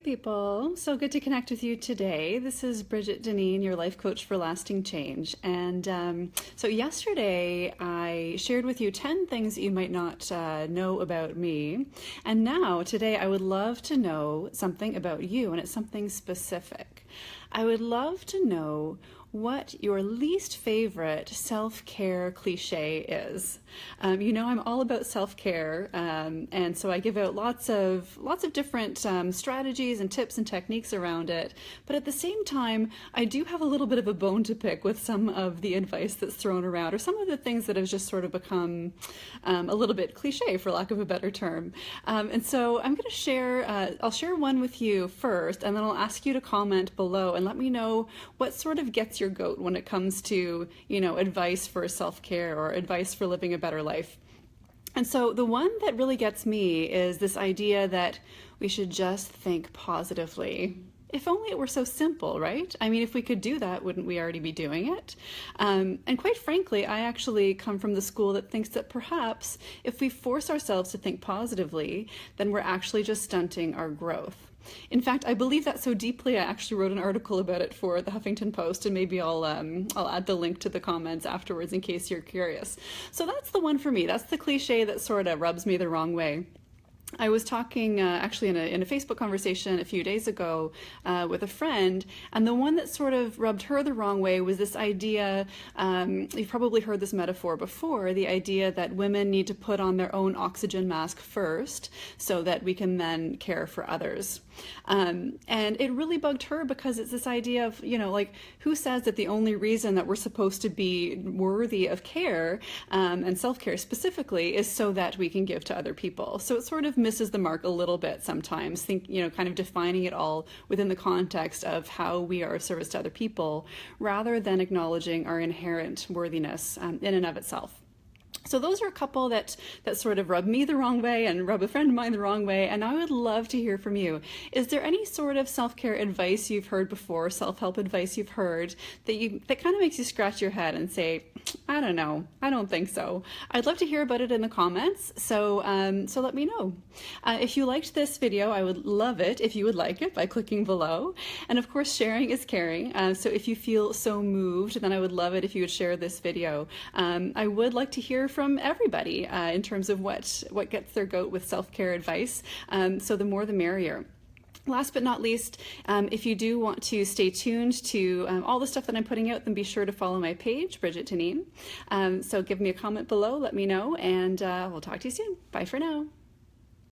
people. So good to connect with you today. This is Bridget Deneen, your life coach for lasting change. And so yesterday I shared with you 10 things that you might not know about me. And now today I would love to know something about you, and it's something specific. I would love to know what your least favorite self-care cliche is. You know, I'm all about self-care, and so I give out lots of different strategies and tips and techniques around it. But at the same time, I do have a little bit of a bone to pick with some of the advice that's thrown around, or some of the things that have just sort of become a little bit cliche, for lack of a better term. And so I'm going to share. I'll share one with you first, and then I'll ask you to comment below and let me know what sort of gets your goat when it comes to, you know, advice for self-care or advice for living a better life. And so the one that really gets me is this idea that we should just think positively. If only it were so simple, right? I mean, if we could do that, wouldn't we already be doing it? And quite frankly, I actually come from the school that thinks that perhaps if we force ourselves to think positively, then we're actually just stunting our growth. In fact, I believe that so deeply, I actually wrote an article about it for the Huffington Post, and maybe I'll add the link to the comments afterwards in case you're curious. So that's the one for me. That's the cliche that sort of rubs me the wrong way. I was talking actually in a Facebook conversation a few days ago with a friend, and the one that sort of rubbed her the wrong way was this idea, you've probably heard this metaphor before, the idea that women need to put on their own oxygen mask first so that we can then care for others. And it really bugged her because it's this idea of, you know, like, who says that the only reason that we're supposed to be worthy of care and self-care specifically is so that we can give to other people. So it sort of misses the mark a little bit sometimes, kind of defining it all within the context of how we are of service to other people, rather than acknowledging our inherent worthiness in and of itself. So those are a couple that sort of rub me the wrong way and rub a friend of mine the wrong way, and I would love to hear from you. Is there any sort of self-care advice you've heard before, self-help advice you've heard, that kind of makes you scratch your head and say, I don't know, I don't think so? I'd love to hear about it in the comments, so let me know. If you liked this video, I would love it if you would like it by clicking below. And of course, sharing is caring, so if you feel so moved, then I would love it if you would share this video. I would like to hear from everybody in terms of what gets their goat with self-care advice. So the more the merrier. Last but not least, if you do want to stay tuned to all the stuff that I'm putting out, then be sure to follow my page, Bridget Deneen. So give me a comment below, let me know, and we'll talk to you soon. Bye for now.